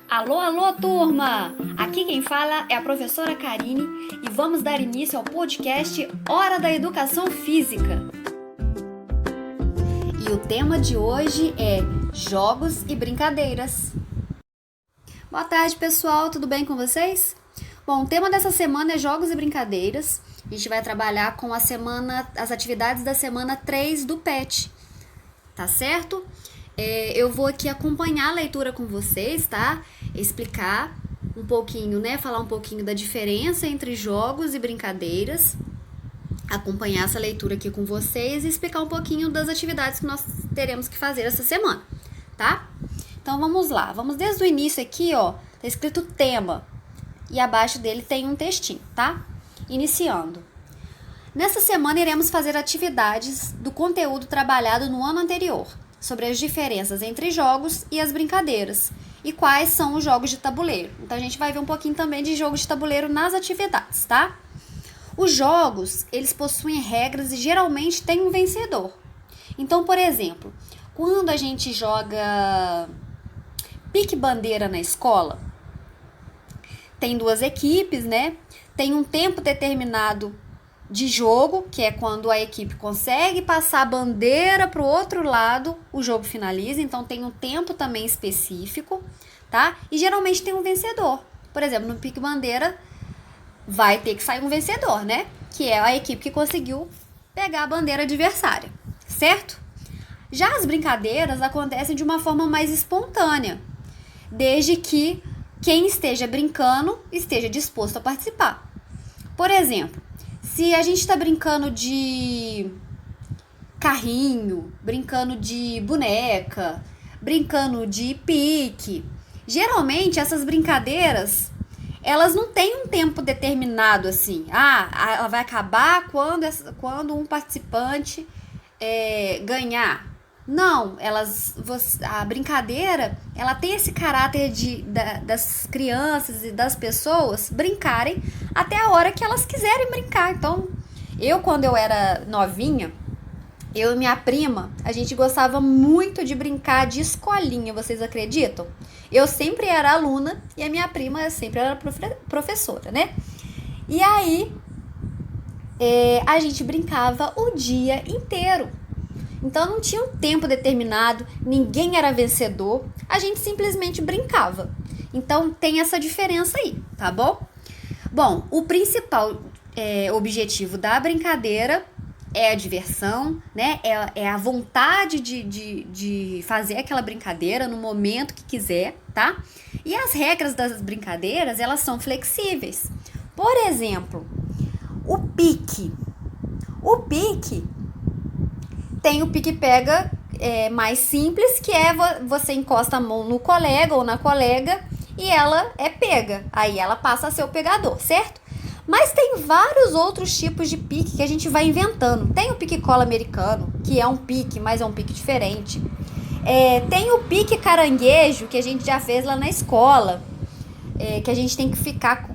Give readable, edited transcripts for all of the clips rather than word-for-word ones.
Alô, alô, turma! Aqui quem fala é a professora Karine e vamos dar início ao podcast Hora da Educação Física. E o tema de hoje é jogos e brincadeiras. Boa tarde, pessoal, tudo bem com vocês? Bom, o tema dessa semana é jogos e brincadeiras. A gente vai trabalhar com as atividades da semana 3 do PET, tá certo? Eu vou aqui acompanhar a leitura com vocês, tá? Explicar um pouquinho, né? Falar um pouquinho da diferença entre jogos e brincadeiras. Acompanhar essa leitura aqui com vocês e explicar um pouquinho das atividades que nós teremos que fazer essa semana, tá? Então vamos lá. Vamos desde o início aqui, ó. Tá escrito tema. E abaixo dele tem um textinho, tá? Iniciando. Nessa semana iremos fazer atividades do conteúdo trabalhado no ano anterior, sobre as diferenças entre jogos e as brincadeiras e quais são os jogos de tabuleiro. Então a gente vai ver um pouquinho também de jogos de tabuleiro nas atividades, tá? Os jogos, eles possuem regras e geralmente tem um vencedor. Então, por exemplo, quando a gente joga pique-bandeira na escola, tem duas equipes, né? Tem um tempo determinado de jogo, que é quando a equipe consegue passar a bandeira para o outro lado, o jogo finaliza. Então tem um tempo também específico, tá? E geralmente tem um vencedor. Por exemplo, no pique-bandeira vai ter que sair um vencedor, né? Que é a equipe que conseguiu pegar a bandeira adversária, certo? Já as brincadeiras acontecem de uma forma mais espontânea, desde que quem esteja brincando esteja disposto a participar. Por exemplo, se a gente está brincando de carrinho, brincando de boneca, brincando de pique, geralmente essas brincadeiras, elas não têm um tempo determinado assim. Ela vai acabar quando um participante ganhar. Não, a brincadeira, ela tem esse caráter das crianças e das pessoas brincarem até a hora que elas quiserem brincar. Então, quando eu era novinha, eu e minha prima, a gente gostava muito de brincar de escolinha, vocês acreditam? Eu sempre era aluna e a minha prima sempre era professora, né? E aí, a gente brincava o dia inteiro. Então não tinha um tempo determinado, ninguém era vencedor, a gente simplesmente brincava. Então tem essa diferença aí, tá bom? Bom, o principal objetivo da brincadeira é a diversão, né? É a vontade de fazer aquela brincadeira no momento que quiser, tá? E as regras das brincadeiras, elas são flexíveis. Por exemplo, o pique. Tem o pique-pega mais simples, que é você encosta a mão no colega ou na colega e ela é pega. Aí ela passa a ser o pegador, certo? Mas tem vários outros tipos de pique que a gente vai inventando. Tem o pique-cola americano, que é um pique, mas é um pique diferente. Tem o pique caranguejo, que a gente já fez lá na escola, que a gente tem que ficar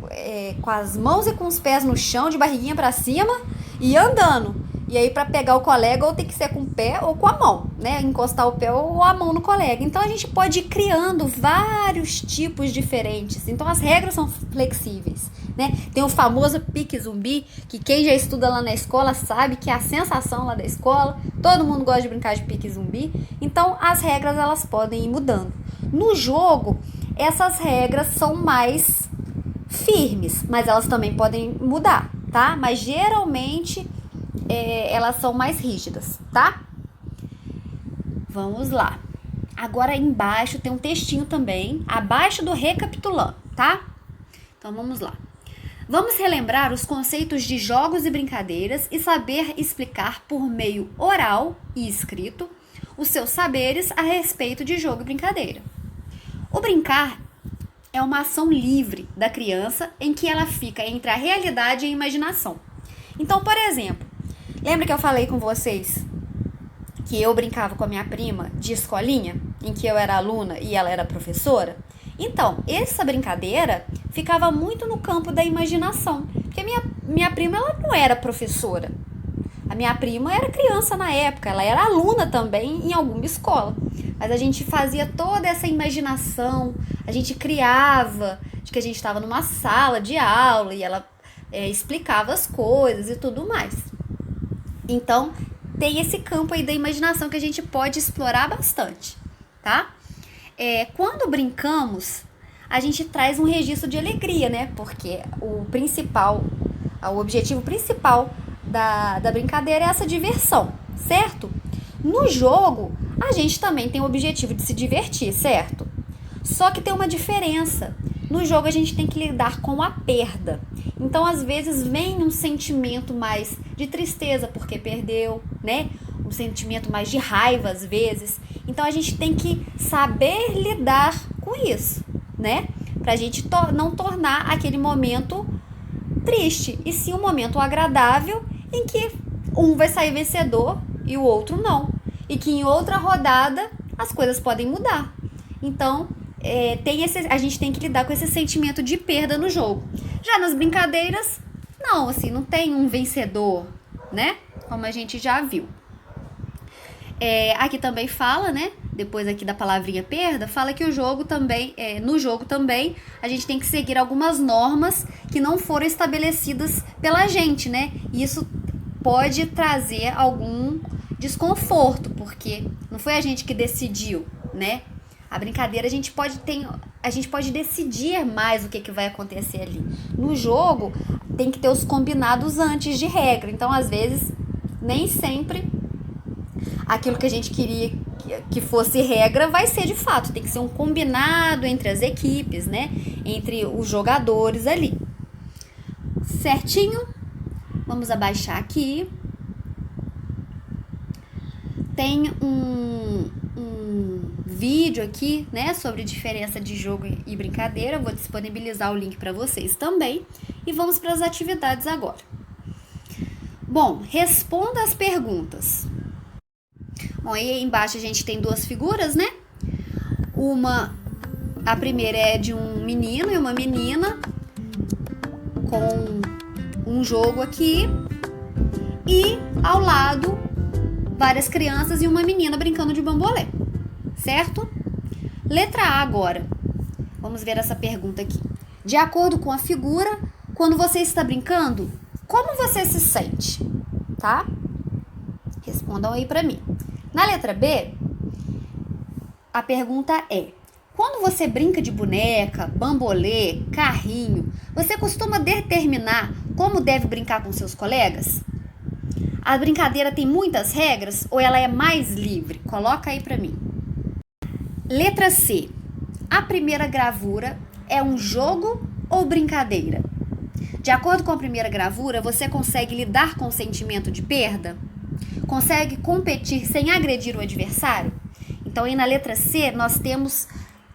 com as mãos e com os pés no chão, de barriguinha pra cima e andando. E aí, para pegar o colega, ou tem que ser com o pé ou com a mão, né? Encostar o pé ou a mão no colega. Então, a gente pode ir criando vários tipos diferentes. Então, as regras são flexíveis, né? Tem o famoso pique zumbi, que quem já estuda lá na escola sabe que é a sensação lá da escola. Todo mundo gosta de brincar de pique zumbi. Então, as regras, elas podem ir mudando. No jogo, essas regras são mais firmes, mas elas também podem mudar, tá? Mas, geralmente, elas são mais rígidas, tá? Vamos lá. Agora embaixo tem um textinho também, abaixo do recapitulando, tá? Então vamos lá. Vamos relembrar os conceitos de jogos e brincadeiras e saber explicar por meio oral e escrito os seus saberes a respeito de jogo e brincadeira. O brincar é uma ação livre da criança em que ela fica entre a realidade e a imaginação. Então, por exemplo, lembra que eu falei com vocês que eu brincava com a minha prima de escolinha, em que eu era aluna e ela era professora? Então, essa brincadeira ficava muito no campo da imaginação, porque minha prima, ela não era professora. A minha prima era criança na época, ela era aluna também em alguma escola. Mas a gente fazia toda essa imaginação, a gente criava de que a gente estava numa sala de aula e ela explicava as coisas e tudo mais. Então, tem esse campo aí da imaginação que a gente pode explorar bastante, tá? Quando brincamos, a gente traz um registro de alegria, né? Porque o objetivo principal da brincadeira é essa diversão, certo? No jogo, a gente também tem o objetivo de se divertir, certo? Só que tem uma diferença. No jogo, a gente tem que lidar com a perda. Então, às vezes, vem um sentimento mais de tristeza porque perdeu, né? Um sentimento mais de raiva, às vezes. Então, a gente tem que saber lidar com isso, né? Pra gente não tornar aquele momento triste, e sim um momento agradável em que um vai sair vencedor e o outro não. E que em outra rodada as coisas podem mudar. Então, a gente tem que lidar com esse sentimento de perda no jogo. Já nas brincadeiras, não, assim, não tem um vencedor, né? Como a gente já viu. Aqui também fala, né? Depois aqui da palavrinha perda, fala que no jogo também, a gente tem que seguir algumas normas que não foram estabelecidas pela gente, né? E isso pode trazer algum desconforto, porque não foi a gente que decidiu, né? A brincadeira a gente pode decidir mais o que vai acontecer ali. No jogo, tem que ter os combinados antes de regra. Então, às vezes, nem sempre aquilo que a gente queria que fosse regra vai ser de fato. Tem que ser um combinado entre as equipes, né? Entre os jogadores ali. Certinho? Vamos abaixar aqui. Tem um vídeo aqui, né, sobre diferença de jogo e brincadeira. Eu vou disponibilizar o link para vocês também. E vamos para as atividades agora. Bom, responda as perguntas. Bom, aí embaixo a gente tem duas figuras, né? A primeira é de um menino e uma menina com um jogo aqui. E ao lado, várias crianças e uma menina brincando de bambolê, certo? Letra A agora. Vamos ver essa pergunta aqui. De acordo com a figura, quando você está brincando, como você se sente? Tá? Respondam aí pra mim. Na letra B, a pergunta é: quando você brinca de boneca, bambolê, carrinho, você costuma determinar como deve brincar com seus colegas? A brincadeira tem muitas regras ou ela é mais livre? Coloca aí pra mim. Letra C. A primeira gravura é um jogo ou brincadeira? De acordo com a primeira gravura, você consegue lidar com o sentimento de perda? Consegue competir sem agredir o adversário? Então, aí na letra C, nós temos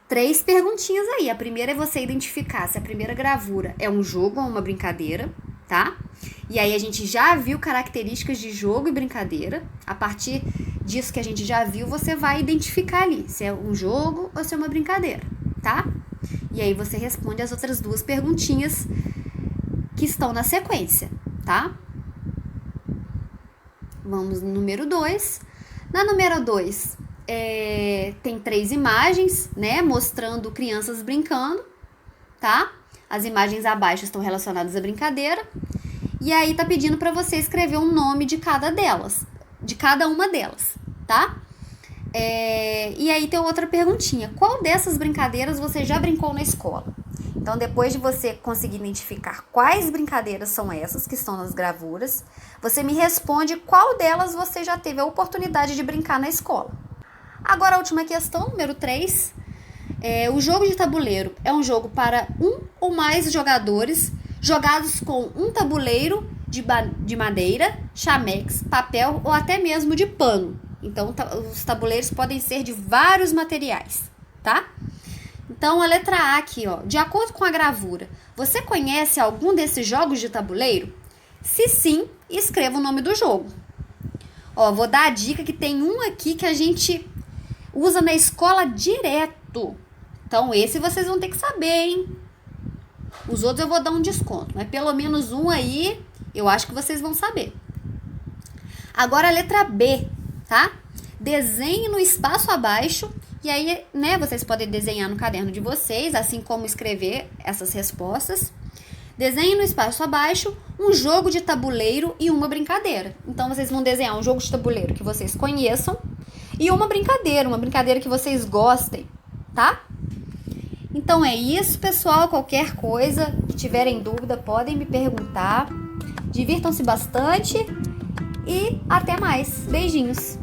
3 perguntinhas aí. A primeira é você identificar se a primeira gravura é um jogo ou uma brincadeira, tá? E aí a gente já viu características de jogo e brincadeira. A partir disso que a gente já viu, você vai identificar ali se é um jogo ou se é uma brincadeira, tá? E aí você responde as outras 2 perguntinhas que estão na sequência, tá? Vamos no número 2. Na número 2, tem 3 imagens, né? Mostrando crianças brincando, tá? As imagens abaixo estão relacionadas à brincadeira. E aí tá pedindo para você escrever um nome de cada uma delas, tá? E aí tem outra perguntinha. Qual dessas brincadeiras você já brincou na escola? Então, depois de você conseguir identificar quais brincadeiras são essas que estão nas gravuras, você me responde qual delas você já teve a oportunidade de brincar na escola. Agora, a última questão, número 3. O jogo de tabuleiro é um jogo para um ou mais jogadores, jogados com um tabuleiro de madeira, chamex, papel ou até mesmo de pano. Então, os tabuleiros podem ser de vários materiais, tá? Então, a letra A aqui, ó. De acordo com a gravura, você conhece algum desses jogos de tabuleiro? Se sim, escreva o nome do jogo. Ó, vou dar a dica que tem um aqui que a gente usa na escola direto. Então, esse vocês vão ter que saber, hein? Os outros eu vou dar um desconto, mas pelo menos um aí eu acho que vocês vão saber. Agora a letra B, tá? Desenhe no espaço abaixo E aí, né, vocês podem desenhar no caderno de vocês, assim como escrever essas respostas. Desenhe no espaço abaixo um jogo de tabuleiro e uma brincadeira. Então, vocês vão desenhar um jogo de tabuleiro que vocês conheçam e uma brincadeira que vocês gostem, tá? Então é isso, pessoal. Qualquer coisa que tiverem dúvida, podem me perguntar. Divirtam-se bastante e até mais. Beijinhos!